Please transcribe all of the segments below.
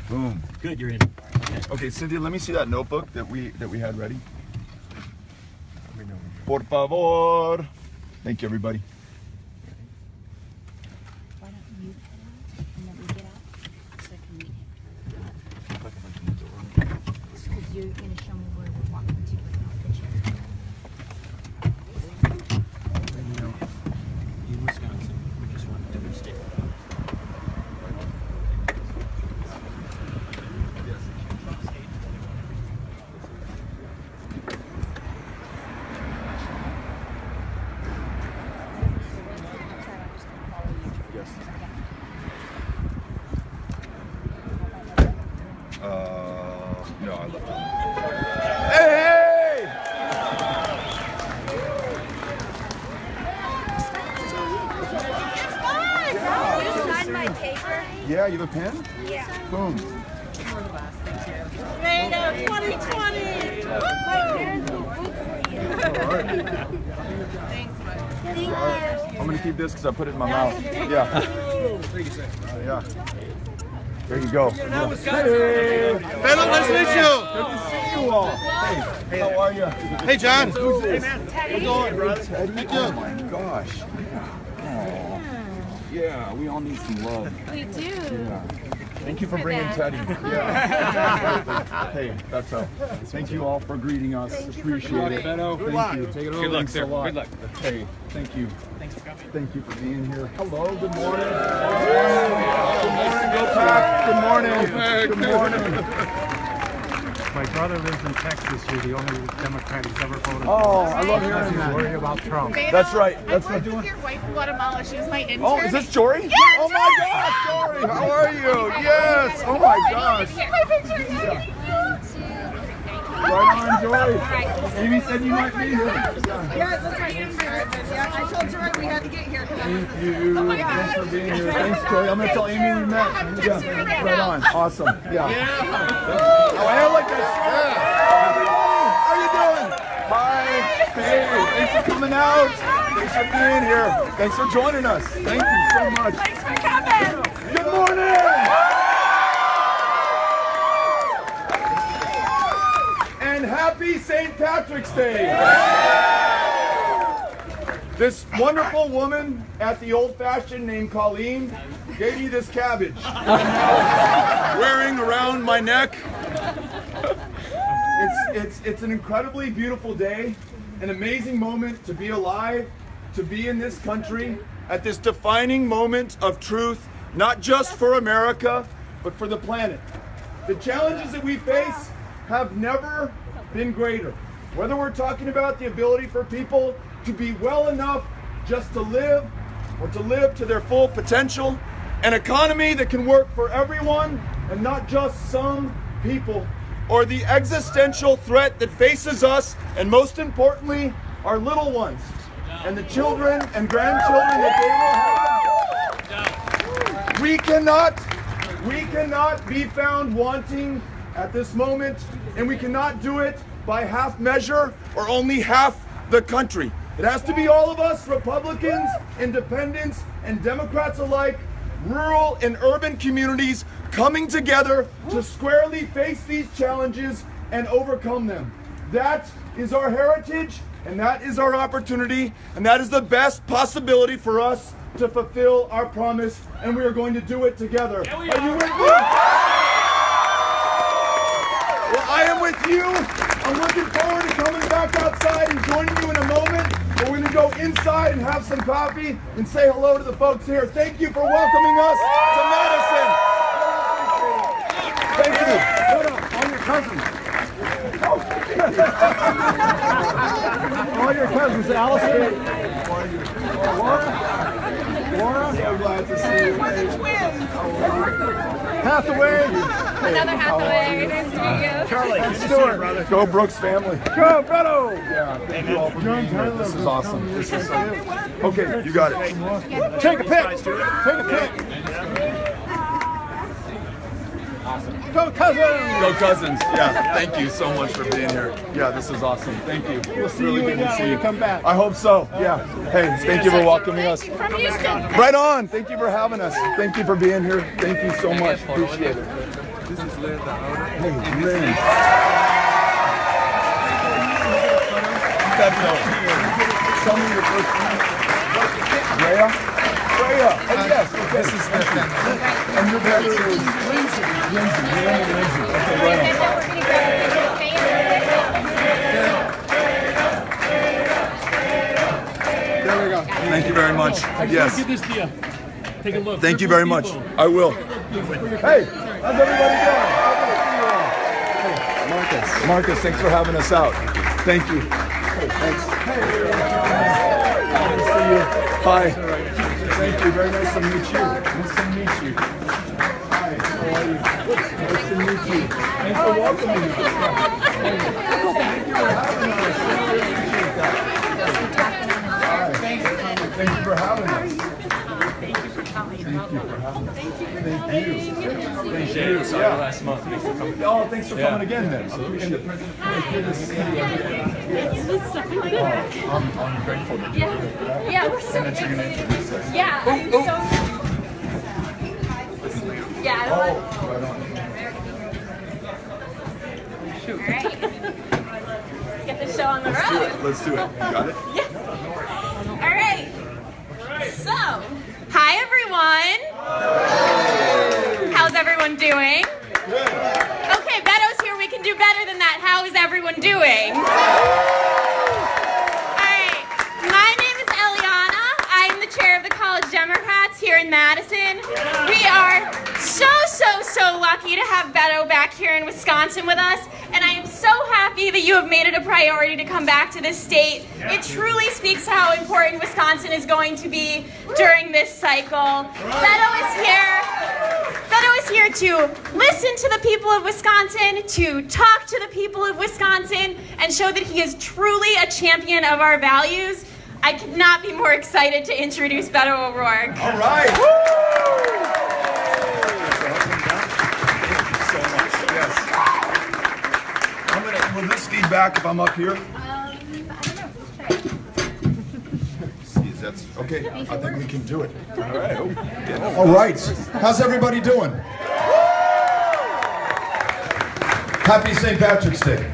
Boom. Good, you're in. Okay, Cynthia, let me see that notebook that we had ready. Por favor. Thank you, everybody. Why don't you and then we get out so I can meet him? Because you're going to show me where we're walking to without the chair. In Wisconsin, we just want every state. No, I left it. Hey! You signed my paper? Yeah, you have a pen? Yeah. Boom. Beto 2020! My parents will vote for you. Thanks, bud. Thank you. I'm gonna keep this because I put it in my mouth. Yeah. Yeah. There you go. Hey. Beto, nice to meet you. Good to see you all. Hey, how are you? Hey, John. Who's this? Teddy. Teddy? Oh my gosh. Oh. Yeah, we all need some love. We do. Yeah. Thank you for bringing Teddy. Yeah. Hey, that's all. Thank you all for greeting us. Appreciate it. Beto, thank you. Take it over. Good luck, Thanks sir. a lot. Good luck. Hey, thank you. Thanks for coming. Thank you for being here. Hello, good morning. Good morning, go Pack. Good morning. Good morning. My brother lives in Texas. You're the only Democrat he's ever voted Oh, for. I love hearing He's that. worried about Trump. Beto, That's right. That's I worked with your wife in Guatemala. She was my intern. Oh, is this Jory? Yeah, oh my gosh, Jory, how are you? Yes. Oh my gosh. Get my picture. Yeah. Right on, Jory. Amy said you might be here. Yeah, that's my intern. Yeah, I told Joy we had to get here. Thank you. Oh my gosh. Thanks for being here. Thanks, Joy. I'm gonna tell Amy we met. Yeah. Right on. Awesome. Yeah. Oh, I like that. How you doing? Hi. Hey. Thanks for coming out. Thanks for being here. Thanks for joining us. Thank you so much. Thanks for coming. Good morning. And happy St. Patrick's Day. This wonderful woman at the Old Fashioned named Colleen gave me this cabbage. Wearing around my neck. It's an incredibly beautiful day, an amazing moment to be alive, to be in this country at this defining moment of truth, not just for America, but for the planet. The challenges that we face have never been greater. Whether we're talking about the ability for people to be well enough just to live or to live to their full potential, an economy that can work for everyone and not just some people, or the existential threat that faces us, and most importantly, our little ones and the children and grandchildren that they will have. We cannot be found wanting at this moment, and we cannot do it by half measure or only half the country. It has to be all of us, Republicans, independents, and Democrats alike, rural and urban communities coming together to squarely face these challenges and overcome them. That is our heritage, and that is our opportunity, and that is the best possibility for us to fulfill our promise, and we are going to do it together. Are you with me? Well, I am with you. I'm looking forward to coming back outside and joining you in a moment. But we're going to go inside and have some coffee and say hello to the folks here. Thank you for welcoming us to Madison. Thank you. All your cousins. All your cousins. Allison. Laura. So glad to see you. Hathaway. Another Hathaway. Nice to meet you. Charlie, Stuart, go Brooks family. Go, Beto! Yeah, thank you all for being here. This is awesome. This is okay, you got it. Take a pic. Take a pic. Go Cousins! Go Cousins. Yeah, thank you so much for being here. Yeah, this is awesome. Thank you. We'll see you again when you come back. I hope so. Yeah. Hey, thank you for welcoming us. From Houston. Right on. Thank you for having us. Thank you for being here. Thank you so much. Appreciate it. Beto. Tell me your first name. Rhea? Rhea. Oh, yes. Okay. This is Beto. And your brother is Lindsay. Lindsay. Your name is Lindsay. Okay, right on. There we go. Thank you very much. Yes. Give this to you. Take a look. Thank you very much. I will. Hey, how's everybody doing? Hey, Marcus. Marcus, thanks for having us out. Thank you. Hey, thanks. Hey. Nice to see you. Hi. Thank you. Very nice to meet you. Nice to meet you. Hi. How are you? Nice to meet you. Thanks for welcoming me. Thank you for having us. Really appreciate that. Hi. Thank you for having us. Thank you for having us. Thank you. Thank you. Sorry, last month. Thanks for coming. Oh, thanks for coming again then. And the president, good to see you. I'm grateful that you're here. Yeah, we're so And that you're going to introduce us. Yeah, I'm so. Yeah, I Oh, love. right on. All right. Let's get this show on the Let's do road. it. Let's do it. You got it? All right. So, hi everyone. How's everyone doing? Okay, Beto's here. We can do better than that. How is everyone doing? All right. My name is Eliana. I'm the chair of the College Democrats here in Madison. We are so lucky to have Beto back here in Wisconsin with us, and I am so happy that you have made it a priority to come back to this state. It truly speaks to how important Wisconsin is going to be during this cycle. Beto is here. Beto is here to listen to the people of Wisconsin, to talk to the people of Wisconsin, and show that he is truly a champion of our values. I could not be more excited to introduce Beto O'Rourke. All right. Will this feedback if I'm up here? I don't know. See, that's okay. I think we can do it. All right. All right. How's everybody doing? Happy St. Patrick's Day.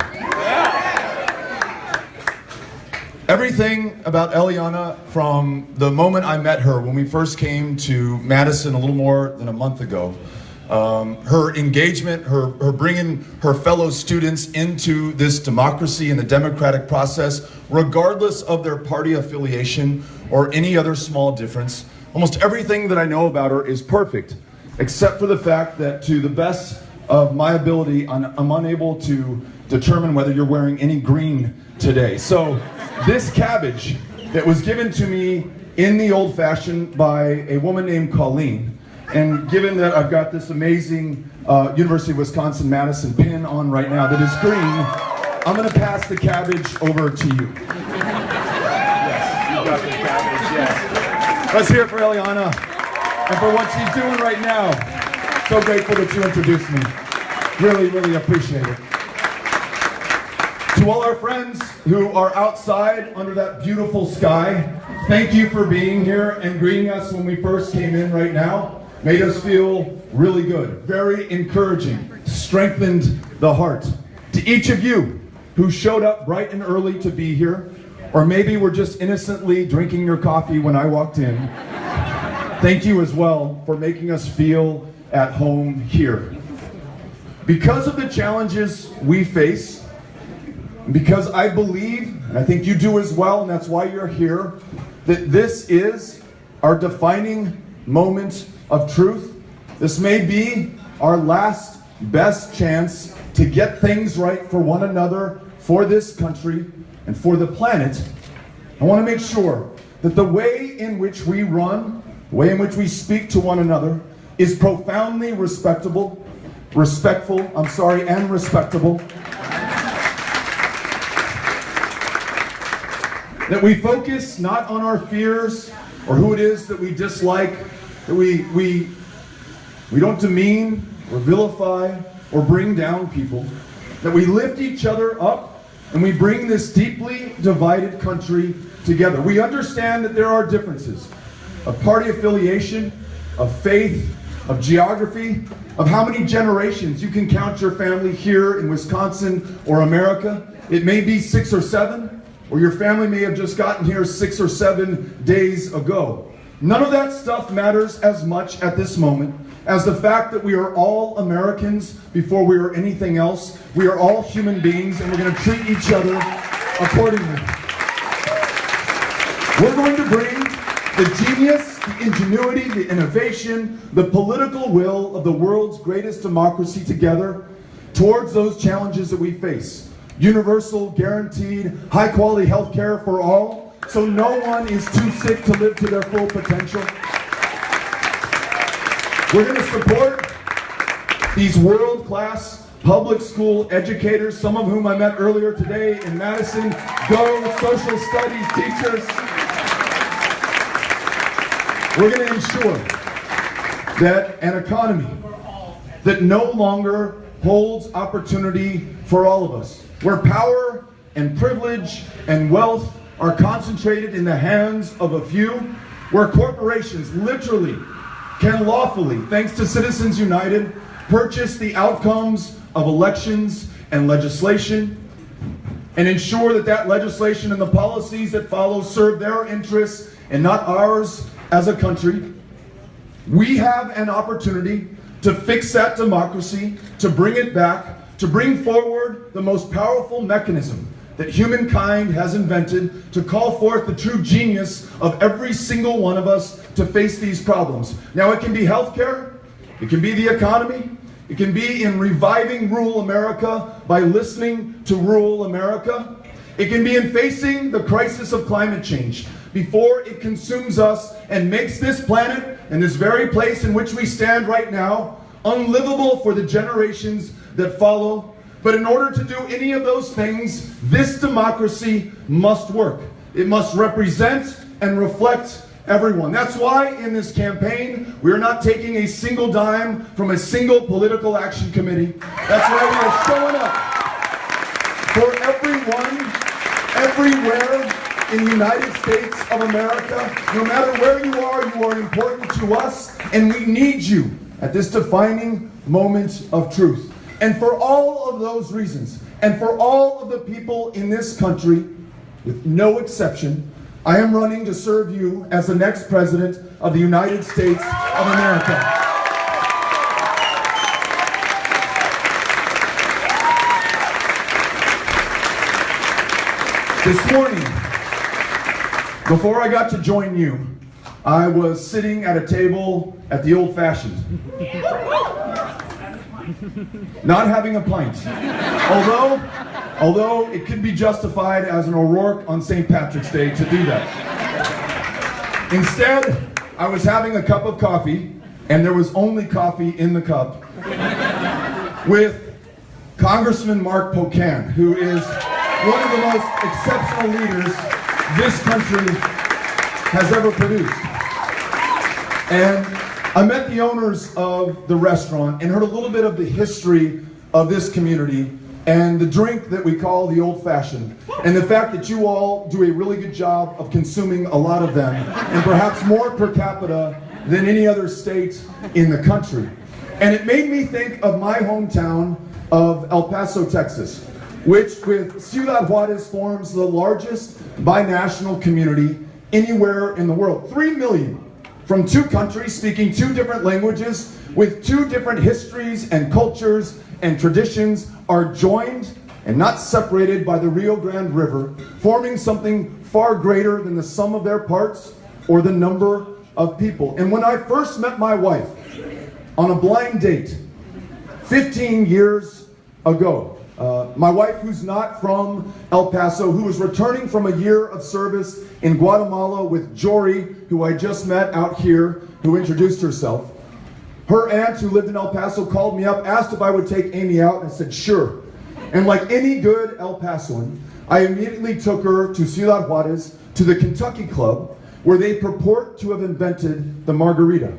Everything about Eliana from the moment I met her when we first came to Madison a little more than a month ago. Her engagement, her bringing her fellow students into this democracy and the democratic process, regardless of their party affiliation or any other small difference. Almost everything that I know about her is perfect, except for the fact that to the best of my ability, I'm unable to determine whether you're wearing any green today. So this cabbage that was given to me in the old fashioned by a woman named Colleen, and given that I've got this amazing University of Wisconsin-Madison pin on right now that is green, I'm going to pass the cabbage over to you. Yes, you got the cabbage, yes. Let's hear it for Eliana and for what she's doing right now. So grateful that you introduced me. Really, really appreciate it. To all our friends who are outside under that beautiful sky, thank you for being here and greeting us when we first came in right now. Made us feel really good, very encouraging, strengthened the heart. To each of you who showed up bright and early to be here, or maybe were just innocently drinking your coffee when I walked in, thank you as well for making us feel at home here. Because of the challenges we face, because I believe, and I think you do as well, and that's why you're here, that this is our defining moment of truth. This may be our last best chance to get things right for one another, for this country, and for the planet. I want to make sure that the way in which we run, the way in which we speak to one another, is profoundly respectful, and respectable. That we focus not on our fears or who it is that we dislike, that we don't demean or vilify or bring down people, that we lift each other up and we bring this deeply divided country together. We understand that there are differences of party affiliation, of faith, of geography, of how many generations you can count your family here in Wisconsin or America. It may be 6 or 7, or your family may have just gotten here 6 or 7 days ago. None of that stuff matters as much at this moment as the fact that we are all Americans before we are anything else. We are all human beings, and we're going to treat each other accordingly. We're going to bring the genius, the ingenuity, the innovation, the political will of the world's greatest democracy together towards those challenges that we face. Universal, guaranteed, high-quality health care for all, so no one is too sick to live to their full potential. We're going to support these world-class public school educators, some of whom I met earlier today in Madison. Go social studies teachers. We're going to ensure that an economy that no longer holds opportunity for all of us, where power and privilege and wealth are concentrated in the hands of a few, where corporations literally can lawfully, thanks to Citizens United, purchase the outcomes of elections and legislation, and ensure that that legislation and the policies that follow serve their interests and not ours as a country. We have an opportunity to fix that democracy, to bring it back, to bring forward the most powerful mechanism that humankind has invented to call forth the true genius of every single one of us to face these problems. Now, it can be healthcare, it can be the economy, it can be in reviving rural America by listening to rural America. It can be in facing the crisis of climate change before it consumes us and makes this planet and this very place in which we stand right now unlivable for the generations that follow. But in order to do any of those things, this democracy must work. It must represent and reflect everyone. That's why in this campaign, we're not taking a single dime from a single political action committee. That's why we are showing up for everyone, everywhere in the United States of America. No matter where you are important to us, and we need you at this defining moment of truth. And for all of those reasons, and for all of the people in this country, with no exception, I am running to serve you as the next President of the United States of America. This morning, before I got to join you, I was sitting at a table at the old-fashioned. Not having a pint. Although it could be justified as an O'Rourke on St. Patrick's Day to do that. Instead, I was having a cup of coffee, and there was only coffee in the cup, with Congressman Mark Pocan, who is one of the most exceptional leaders this country has ever produced. And I met the owners of the restaurant and heard a little bit of the history of this community and the drink that we call the old-fashioned, and the fact that you all do a really good job of consuming a lot of them, and perhaps more per capita than any other state in the country. And it made me think of my hometown of El Paso, Texas, which with Ciudad Juarez forms the largest binational community anywhere in the world. 3 million from 2 countries speaking 2 different languages with 2 different histories and cultures and traditions are joined and not separated by the Rio Grande River, forming something far greater than the sum of their parts or the number of people. And when I first met my wife on a blind date 15 years ago, my wife, who's not from El Paso, who was returning from a year of service in Guatemala with Jory, who I just met out here, who introduced herself. Her aunt, who lived in El Paso, called me up, asked if I would take Amy out, and I said, sure. And like any good El Pasoan, I immediately took her to Ciudad Juarez, to the Kentucky Club, where they purport to have invented the margarita.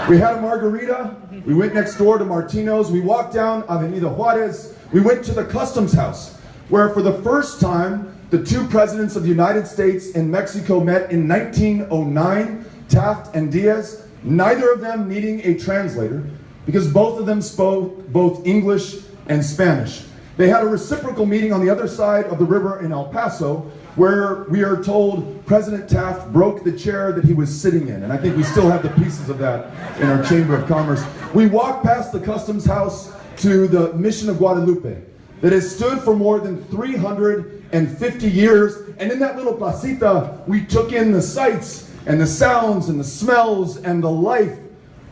We had a margarita, we went next door to Martino's, we walked down Avenida Juarez, we went to the Customs House, where for the first time, the 2 presidents of the United States and Mexico met in 1909, Taft and Diaz. neither of them needing a translator because both of them spoke both English and Spanish. They had a reciprocal meeting on the other side of the river in El Paso where we are told President Taft broke the chair that he was sitting in. And I think we still have the pieces of that in our Chamber of Commerce. We walked past the Customs House to the Mission of Guadalupe that has stood for more than 350 years. And in that little placita, we took in the sights and the sounds and the smells and the life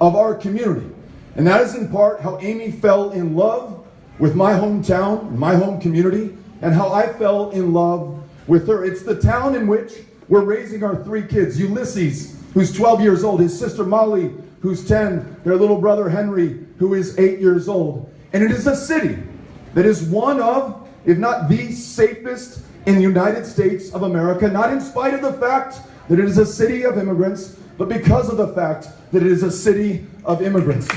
of our community. And that is in part how Amy fell in love with my hometown, my home community, and how I fell in love with her. It's the town in which we're raising our 3 kids. Ulysses, who's 12 years old, his sister Molly, who's 10, their little brother Henry, who is 8 years old. And it is a city that is one of, if not the safest in the United States of America, not in spite of the fact that it is a city of immigrants, but because of the fact that it is a city of immigrants.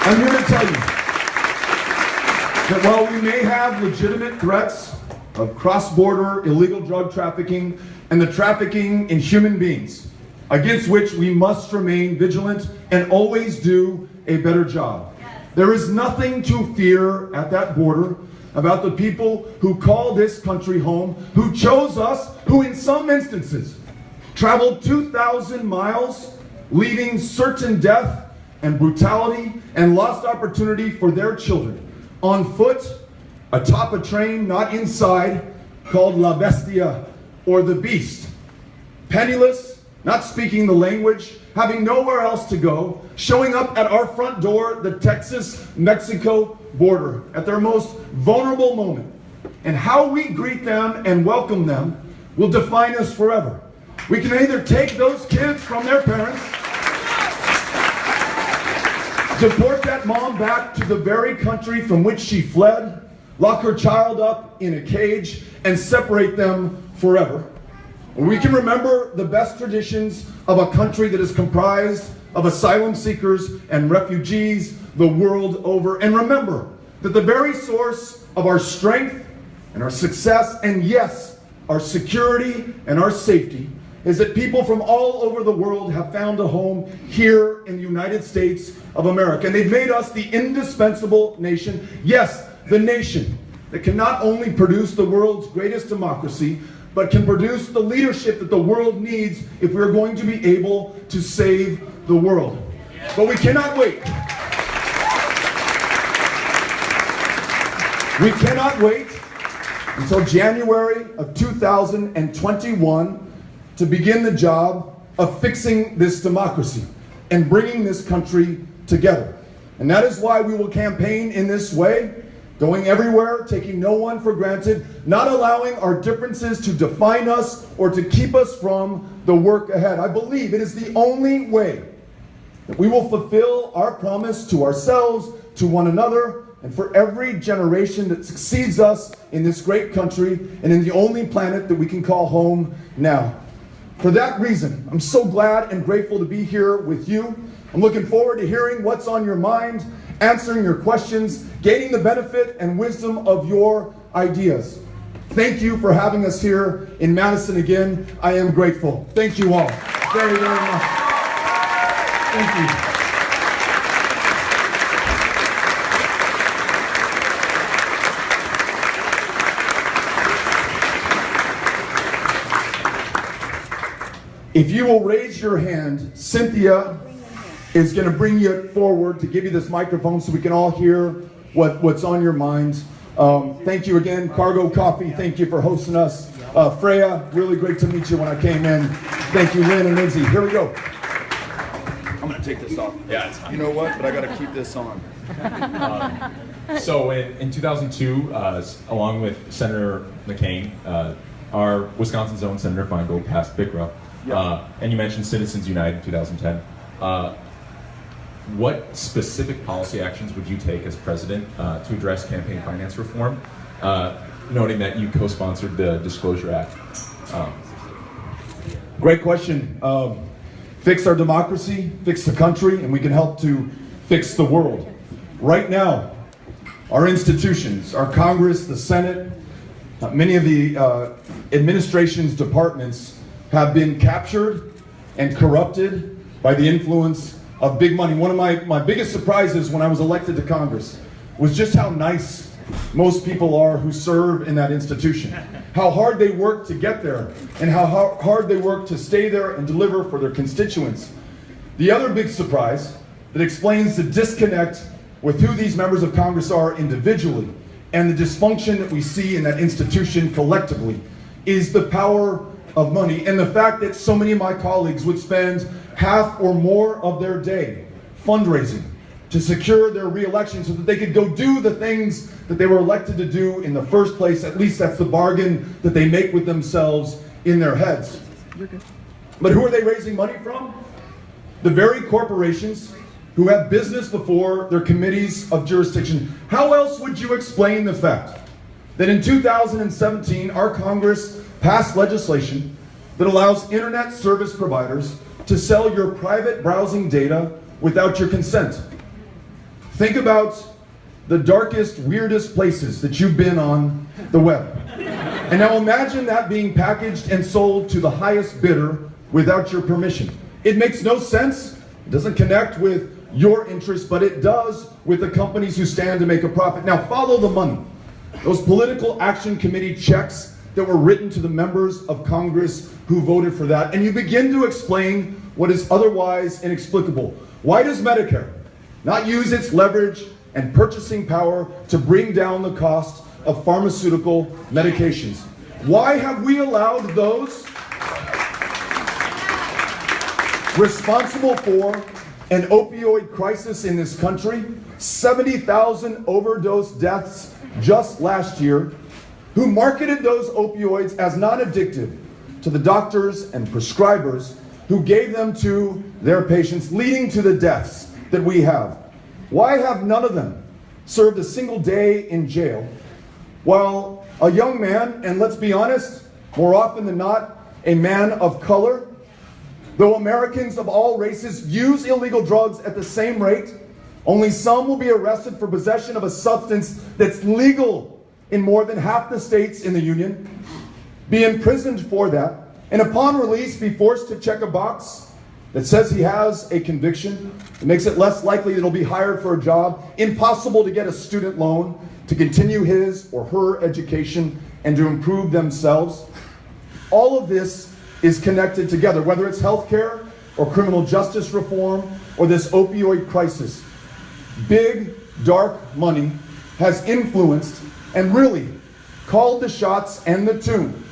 I'm here to tell you that while we may have legitimate threats of cross-border illegal drug trafficking and the trafficking in human beings, against which we must remain vigilant and always do a better job, there is nothing to fear at that border about the people who call this country home, who chose us, who in some instances traveled 2,000 miles, leaving certain death and brutality and lost opportunity for their children on foot, atop a train, not inside, called La Bestia or the Beast, penniless, not speaking the language, having nowhere else to go, showing up at our front door, the Texas-Mexico border, at their most vulnerable moment. And how we greet them and welcome them will define us forever. We can either take those kids from their parents, deport that mom back to the very country from which she fled, lock her child up in a cage, and separate them forever. Or we can remember the best traditions of a country that is comprised of asylum seekers and refugees the world over, and remember that the very source of our strength and our success, and yes, our security and our safety, is that people from all over the world have found a home here in the United States of America. And they've made us the indispensable nation, yes, the nation that can not only produce the world's greatest democracy, but can produce the leadership that the world needs if we're going to be able to save the world. But we cannot wait. We cannot wait until January of 2021 to begin the job of fixing this democracy and bringing this country together. And that is why we will campaign in this way, going everywhere, taking no one for granted, not allowing our differences to define us or to keep us from the work ahead. I believe it is the only way that we will fulfill our promise to ourselves, to one another, and for every generation that succeeds us in this great country and in the only planet that we can call home now. For that reason, I'm so glad and grateful to be here with you. I'm looking forward to hearing what's on your mind, answering your questions, gaining the benefit and wisdom of your ideas. Thank you for having us here in Madison again. I am grateful. Thank you all very, very much. Thank you. If you will raise your hand, Cynthia is going to bring you forward to give you this microphone so we can all hear what's on your mind. Thank you again, Cargo Coffee. Thank you for hosting us. Freya, really great to meet you when I came in. Thank you, Lynn and Lindsay. Here we go. I'm going to take this off. Yeah, it's fine. You know what? But I got to keep this on. So in 2002, along with Senator McCain, our Wisconsin's own Senator Feingold passed BICRA. And you mentioned Citizens United in 2010. What specific policy actions would you take as president to address campaign finance reform, noting that you co-sponsored the Disclosure Act? Great question. Fix our democracy, fix the country, and we can help to fix the world. Right now, our institutions, our Congress, the Senate, Many of the administration's departments have been captured and corrupted by the influence of big money. One of my biggest surprises when I was elected to Congress was just how nice most people are who serve in that institution. How hard they work to get there, and how hard they work to stay there and deliver for their constituents. The other big surprise that explains the disconnect with who these members of Congress are individually and the dysfunction that we see in that institution collectively is the power of money, and the fact that so many of my colleagues would spend half or more of their day fundraising to secure their re-election so that they could go do the things that they were elected to do in the first place. At least that's the bargain that they make with themselves in their heads. But who are they raising money from? The very corporations who have business before their committees of jurisdiction. How else would you explain the fact that in 2017 our Congress passed legislation that allows internet service providers to sell your private browsing data without your consent? Think about the darkest, weirdest places that you've been on the web. And now imagine that being packaged and sold to the highest bidder without your permission. It makes no sense. It doesn't connect with your interests, but it does with the companies who stand to make a profit. Now follow the money. Those political action committee checks that were written to the members of Congress who voted for that, and you begin to explain what is otherwise inexplicable. Why does Medicare not use its leverage and purchasing power to bring down the cost of pharmaceutical medications? Why have we allowed those responsible for an opioid crisis in this country, 70,000 overdose deaths just last year, who marketed those opioids as non-addictive to the doctors and prescribers who gave them to their patients, leading to the deaths that we have? Why have none of them served a single day in jail, while a young man, and let's be honest, more often than not, a man of color, though Americans of all races use illegal drugs at the same rate, only some will be arrested for possession of a substance that's legal in more than half the states in the Union, be imprisoned for that, and upon release be forced to check a box that says he has a conviction. It makes it less likely that he'll be hired for a job, impossible to get a student loan, to continue his or her education, and to improve themselves. All of this is connected together, whether it's healthcare or criminal justice reform or this opioid crisis. Big, dark money has influenced and really called the shots and the tune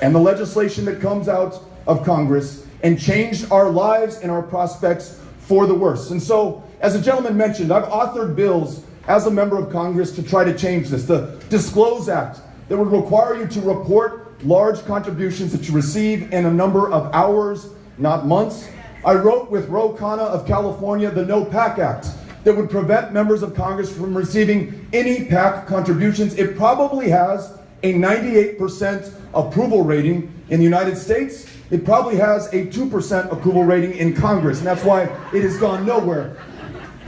and the legislation that comes out of Congress and changed our lives and our prospects for the worse. And so, as a gentleman mentioned, I've authored bills as a member of Congress to try to change this. The Disclose Act that would require you to report large contributions that you receive in a number of hours, not months. I wrote with Ro Khanna of California the No PAC Act that would prevent members of Congress from receiving any PAC contributions. It probably has a 98% approval rating in the United States. It probably has a 2% approval rating in Congress, and that's why it has gone nowhere.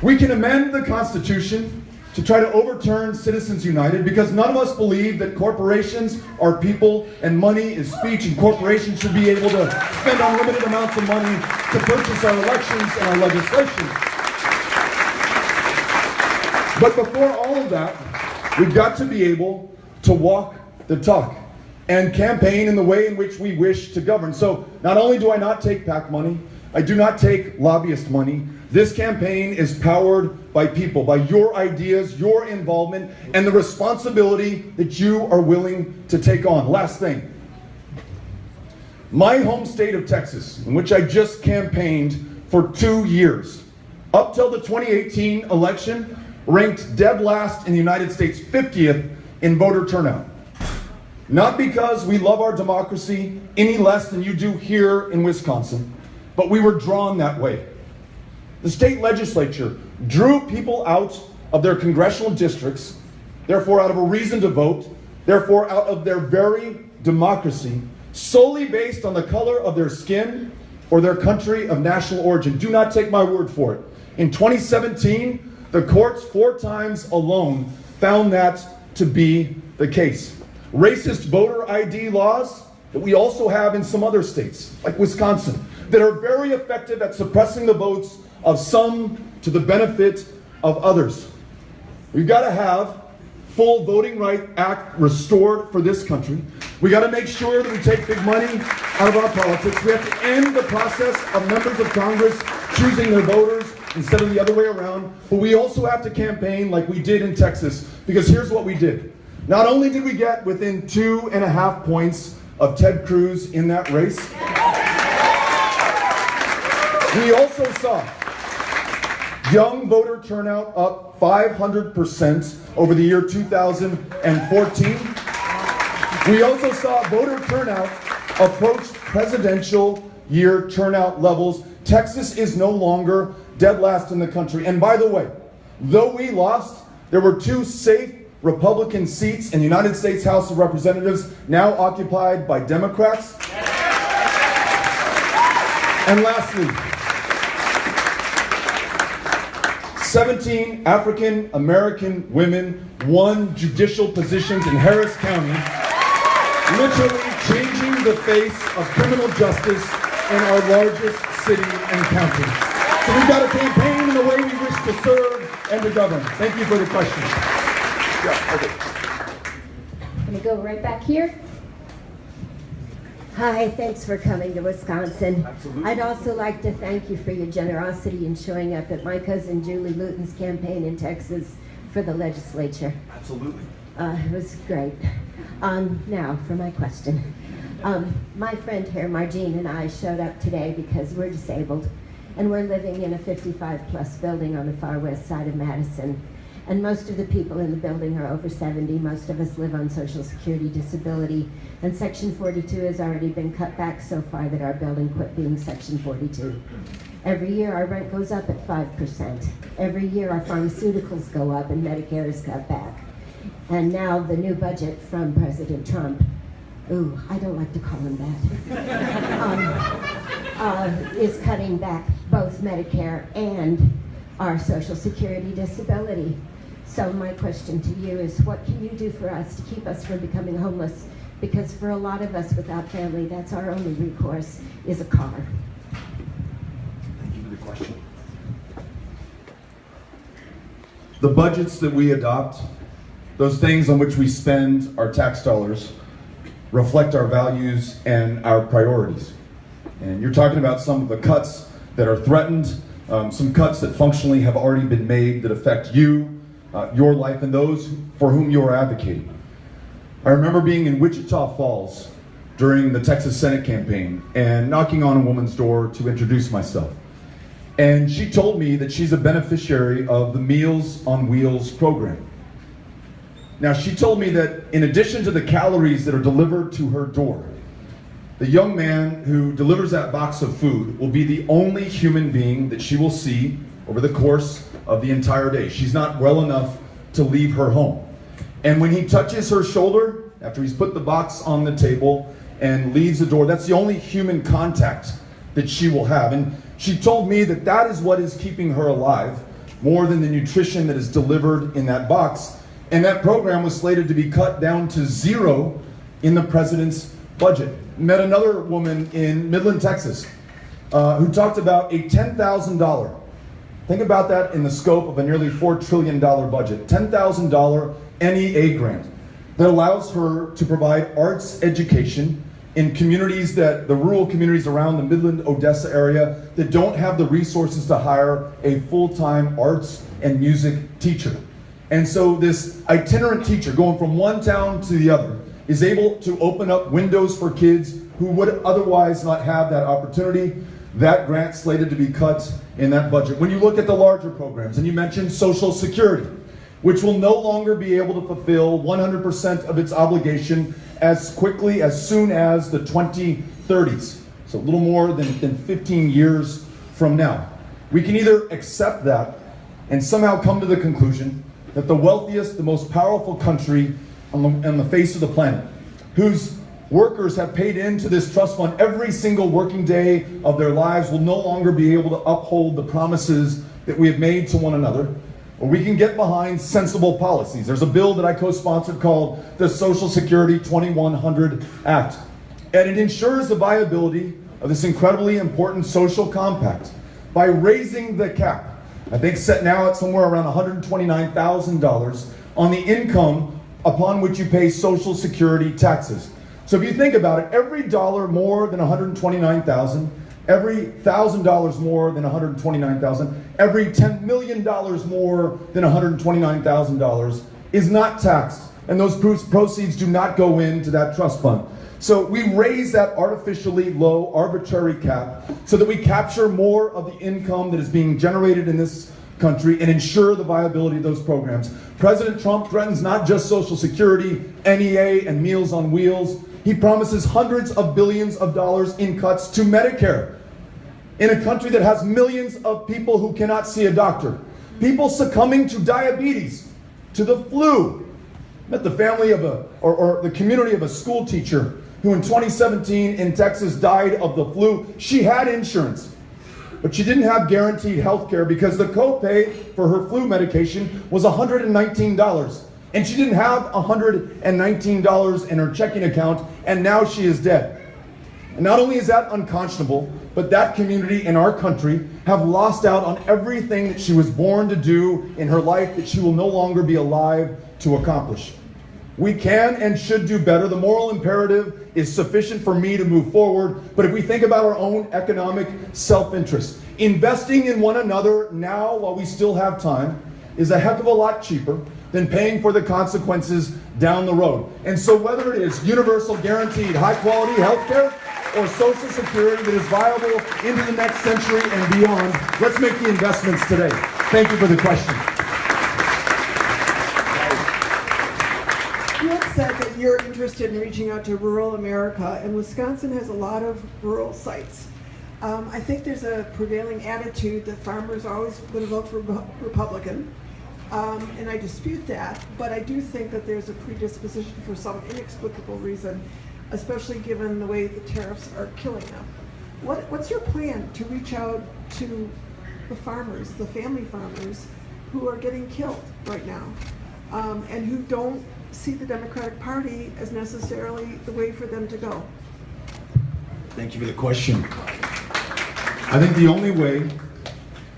We can amend the Constitution to try to overturn Citizens United because none of us believe that corporations are people and money is speech, and corporations should be able to spend unlimited amounts of money to purchase our elections and our legislation. But before all of that, we've got to be able to walk the talk and campaign in the way in which we wish to govern. So not only do I not take PAC money, I do not take lobbyist money. This campaign is powered by people, by your ideas, your involvement, and the responsibility that you are willing to take on. Last thing. My home state of Texas, in which I just campaigned for 2 years, up till the 2018 election, ranked dead last in the United States, 50th in voter turnout. Not because we love our democracy any less than you do here in Wisconsin, but we were drawn that way. The state legislature drew people out of their congressional districts, therefore out of a reason to vote, therefore out of their very democracy, solely based on the color of their skin or their country of national origin. Do not take my word for it. In 2017, the courts 4 times alone found that to be the case. racist voter ID laws that we also have in some other states, like Wisconsin, that are very effective at suppressing the votes of some to the benefit of others. We've got to have full Voting Rights Act restored for this country. We got to make sure that we take big money out of our politics. We have to end the process of members of Congress choosing their voters instead of the other way around. But we also have to campaign like we did in Texas, because here's what we did. Not only did we get within 2.5 points of Ted Cruz in that race, we also saw young voter turnout up 500% over the year 2014. We also saw voter turnout approach presidential year turnout levels. Texas is no longer dead last in the country. And by the way, though we lost, there were 2 safe Republican seats in the United States House of Representatives, now occupied by Democrats. And lastly, 17 African American women won judicial positions in Harris County, literally changing the face of criminal justice in our largest city and county. So we've got a campaign in the way we wish to serve and to govern. Thank you for the question. Yeah, okay. I'm going to go right back here. Hi, thanks for coming to Wisconsin. Absolutely. I'd also like to thank you for your generosity in showing up at my cousin Julie Luton's campaign in Texas for the legislature. Absolutely. It was great. Now, for my question. My friend here, Margene, and I showed up today because we're disabled, and we're living in a 55-plus building on the far west side of Madison. And most of the people in the building are over 70. Most of us live on Social Security disability. And Section 42 has already been cut back so far that our building quit being Section 42. Every year our rent goes up at 5%. Every year our pharmaceuticals go up and Medicare is cut back. And now the new budget from President Trump, ooh, I don't like to call him that, is cutting back both Medicare and our Social Security disability. So my question to you is, what can you do for us to keep us from becoming homeless? Because for a lot of us without family, that's our only recourse, is a car. Thank you for the question. The budgets that we adopt, those things on which we spend our tax dollars, reflect our values and our priorities. And you're talking about some of the cuts that are threatened, some cuts that functionally have already been made that affect you, your life, and those for whom you are advocating. I remember being in Wichita Falls during the Texas Senate campaign and knocking on a woman's door to introduce myself. And she told me that she's a beneficiary of the Meals on Wheels program. Now, she told me that in addition to the calories that are delivered to her door, the young man who delivers that box of food will be the only human being that she will see over the course of the entire day. She's not well enough to leave her home. And when he touches her shoulder, after he's put the box on the table and leaves the door, that's the only human contact that she will have. And she told me that that is what is keeping her alive, more than the nutrition that is delivered in that box. And that program was slated to be cut down to 0 in the president's budget. Met another woman in Midland, Texas, who talked about a $10,000. Think about that in the scope of a nearly $4 trillion budget. $10,000 NEA grant that allows her to provide arts education in communities that, the rural communities around the Midland, Odessa area that don't have the resources to hire a full-time arts and music teacher. And so this itinerant teacher going from one town to the other is able to open up windows for kids who would otherwise not have that opportunity. That grant slated to be cut in that budget. When you look at the larger programs, and you mentioned Social Security, which will no longer be able to fulfill 100% of its obligation as quickly as soon as the 2030s. So a little more than 15 years from now. We can either accept that and somehow come to the conclusion that the wealthiest, the most powerful country on the face of the planet, whose workers have paid into this trust fund every single working day of their lives, will no longer be able to uphold the promises that we have made to one another. or we can get behind sensible policies. There's a bill that I co-sponsored called the Social Security 2100 Act, and it ensures the viability of this incredibly important social compact by raising the cap, I think set now at somewhere around $129,000 on the income upon which you pay Social Security taxes. So if you think about it, every dollar more than $129,000, every $1,000 more than $129,000, every $10 million more than $129,000 is not taxed, and those proceeds do not go into that trust fund. So we raise that artificially low, arbitrary cap so that we capture more of the income that is being generated in this country and ensure the viability of those programs. President Trump threatens not just Social Security, NEA, and Meals on Wheels. He promises hundreds of billions of dollars in cuts to Medicare in a country that has millions of people who cannot see a doctor. People succumbing to diabetes, to the flu. I met the family of or the community of a school teacher who in 2017 in Texas died of the flu. She had insurance, but she didn't have guaranteed health care because the copay for her flu medication was $119. And she didn't have $119 in her checking account, and now she is dead. And not only is that unconscionable, but that community in our country have lost out on everything that she was born to do in her life that she will no longer be alive to accomplish. We can and should do better. The moral imperative is sufficient for me to move forward, but if we think about our own economic self-interest, investing in one another now while we still have time is a heck of a lot cheaper than paying for the consequences down the road. And so whether it is universal guaranteed high quality health care or Social Security that is viable into the next century and beyond, let's make the investments today. Thank you for the question. You had said that you're interested in reaching out to rural America, and Wisconsin has a lot of rural sites. I think there's a prevailing attitude that farmers are always going to vote for Republican, and I dispute that, but I do think that there's a predisposition for some inexplicable reason, especially given the way the tariffs are killing them. What's your plan to reach out to the farmers, the family farmers, who are getting killed right now, and who don't see the Democratic Party as necessarily the way for them to go? Thank you for the question. I think the only way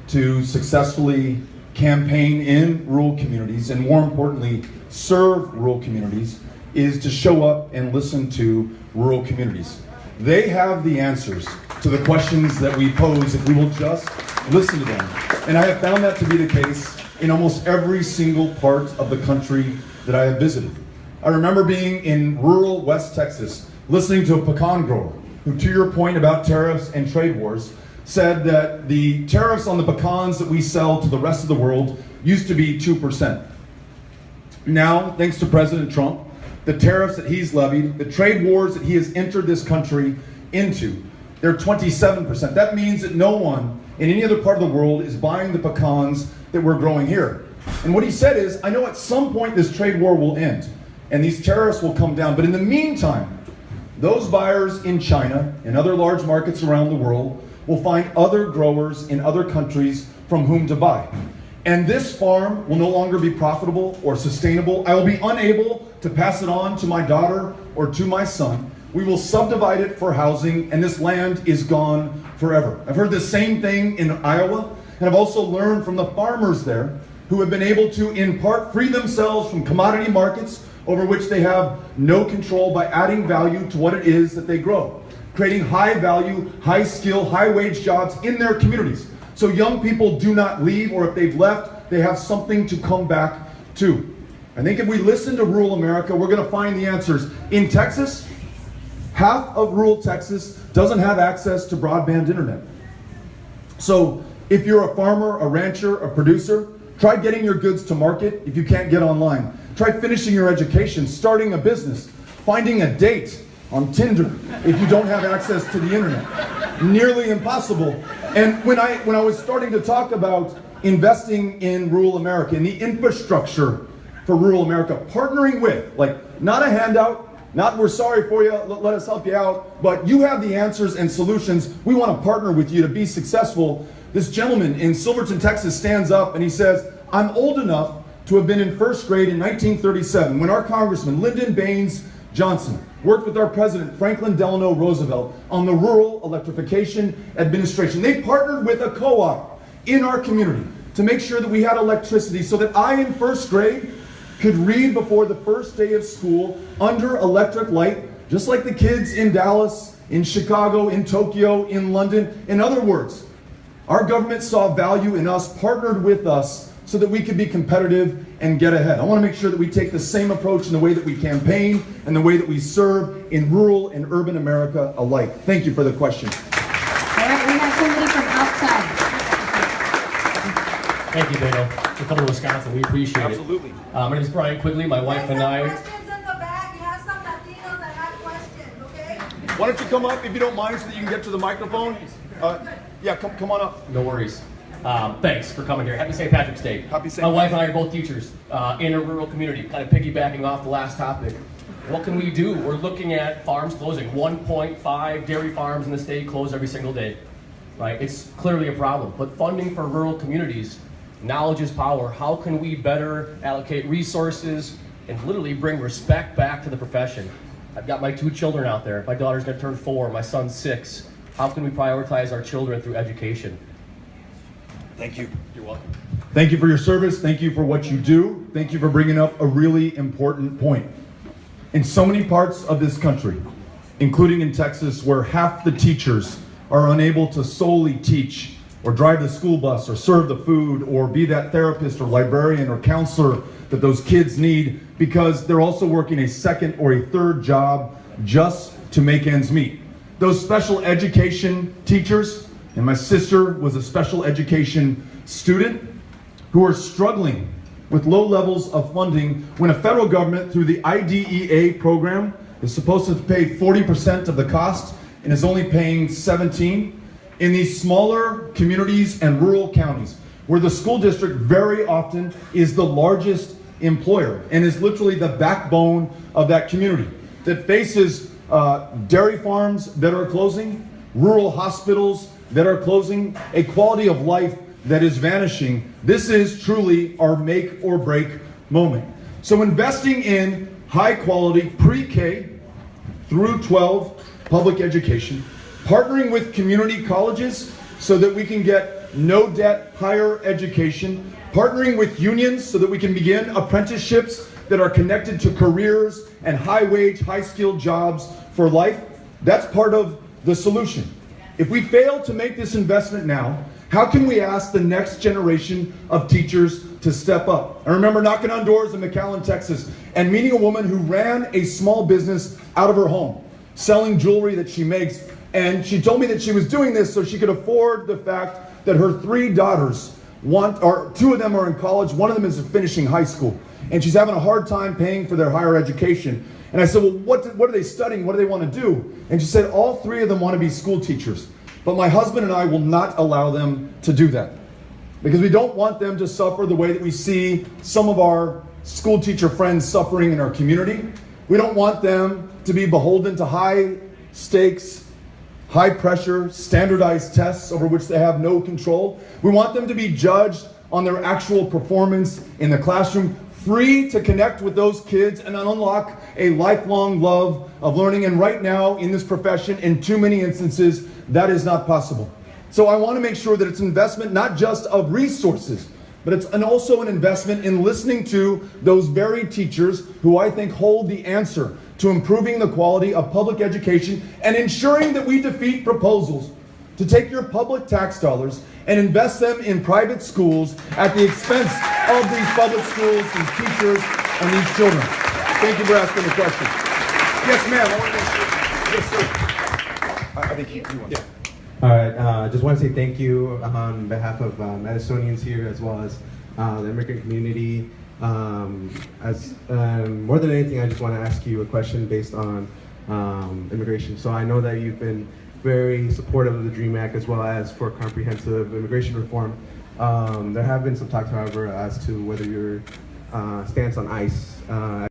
to successfully campaign in rural communities, and more importantly, serve rural communities, is to show up and listen to rural communities. They have the answers to the questions that we pose if we will just listen to them. And I have found that to be the case in almost every single part of the country that I have visited. I remember being in rural West Texas, listening to a pecan grower who, to your point about tariffs and trade wars, said that the tariffs on the pecans that we sell to the rest of the world used to be 2%. Now, thanks to President Trump, the tariffs that he's levied, the trade wars that he has entered this country into, they're 27%. That means that no one in any other part of the world is buying the pecans that we're growing here. And what he said is, I know at some point this trade war will end and these tariffs will come down, but in the meantime, those buyers in China and other large markets around the world will find other growers in other countries from whom to buy. And this farm will no longer be profitable or sustainable. I will be unable to pass it on to my daughter or to my son. We will subdivide it for housing, and this land is gone forever. I've heard the same thing in Iowa, and I've also learned from the farmers there who have been able to, in part, free themselves from commodity markets over which they have no control by adding value to what it is that they grow, creating high value, high skill, high wage jobs in their communities. So young people do not leave, or if they've left, they have something to come back to. I think if we listen to rural America, we're going to find the answers. In Texas, half of rural Texas doesn't have access to broadband internet. So if you're a farmer, a rancher, a producer, try getting your goods to market if you can't get online. Try finishing your education, starting a business, finding a date on Tinder if you don't have access to the internet. Nearly impossible. And when I was starting to talk about investing in rural America, in the infrastructure for rural America, partnering with, like, not a handout, not we're sorry for you, let us help you out, but you have the answers and solutions. We want to partner with you to be successful. This gentleman in Silverton, Texas stands up and he says, I'm old enough to have been in first grade in 1937 when our Congressman Lyndon Baines Johnson worked with our President Franklin Delano Roosevelt on the Rural Electrification Administration. They partnered with a co-op in our community to make sure that we had electricity so that I in first grade could read before the first day of school under electric light, just like the kids in Dallas, in Chicago, in Tokyo, in London. In other words, our government saw value in us, partnered with us, so that we could be competitive and get ahead. I want to make sure that we take the same approach in the way that we campaign and the way that we serve in rural and urban America alike. Thank you for the question. All right, we have somebody from outside. Thank you, Beto, for coming to Wisconsin. We appreciate it. Absolutely. My name is Brian Quigley. My wife and I. Questions in the back. You have some Latinos that have questions, okay? Why don't you come up, if you don't mind, so that you can get to the microphone? Yeah, come on up. No worries. Thanks for coming here. Happy St. Patrick's Day. Happy St. My wife and I are both teachers in a rural community, kind of piggybacking off the last topic. What can we do? We're looking at farms closing. 1.5 dairy farms in the state close every single day. Right? It's clearly a problem. But funding for rural communities, knowledge is power. How can we better allocate resources and literally bring respect back to the profession? I've got my 2 children out there. My daughter's going to turn 4. My son's 6. How can we prioritize our children through education? Thank you. You're welcome. Thank you for your service. Thank you for what you do. Thank you for bringing up a really important point. In so many parts of this country, including in Texas, where half the teachers are unable to solely teach or drive the school bus or serve the food or be that therapist or librarian or counselor that those kids need because they're also working a second or a third job just to make ends meet. Those special education teachers, and my sister was a special education student, who are struggling with low levels of funding when a federal government through the IDEA program is supposed to pay 40% of the cost and is only paying 17%. In these smaller communities and rural counties where the school district very often is the largest employer and is literally the backbone of that community, that faces dairy farms that are closing, rural hospitals that are closing, a quality of life that is vanishing. This is truly our make or break moment. So investing in high quality pre-K through 12 public education, partnering with community colleges so that we can get no debt higher education, partnering with unions so that we can begin apprenticeships that are connected to careers and high wage, high skilled jobs for life. That's part of the solution. If we fail to make this investment now, how can we ask the next generation of teachers to step up? I remember knocking on doors in McAllen, Texas, and meeting a woman who ran a small business out of her home, selling jewelry that she makes. And she told me that she was doing this so she could afford the fact that her 3 daughters, 2 of them are in college, 1 of them is finishing high school, and she's having a hard time paying for their higher education. And I said, well, what are they studying? What do they want to do? And she said, all 3 of them want to be school teachers. But my husband and I will not allow them to do that because we don't want them to suffer the way that we see some of our school teacher friends suffering in our community. We don't want them to be beholden to high stakes, high pressure, standardized tests over which they have no control. We want them to be judged on their actual performance in the classroom, free to connect with those kids and unlock a lifelong love of learning. And right now in this profession, in too many instances, that is not possible. So I want to make sure that it's investment not just of resources, but it's also an investment in listening to those very teachers who I think hold the answer to improving the quality of public education and ensuring that we defeat proposals to take your public tax dollars and invest them in private schools at the expense of these public schools, these teachers, and these children. Thank you for asking the question. Yes, ma'am. I want to make sure. Yes, sir. I think you want to. All right, just want to say thank you on behalf of Madisonians here as well as the immigrant community. More than anything, I just want to ask you a question based on immigration. So I know that you've been very supportive of the DREAM Act as well as for comprehensive immigration reform. There have been some talks, however, as to whether your stance on ICE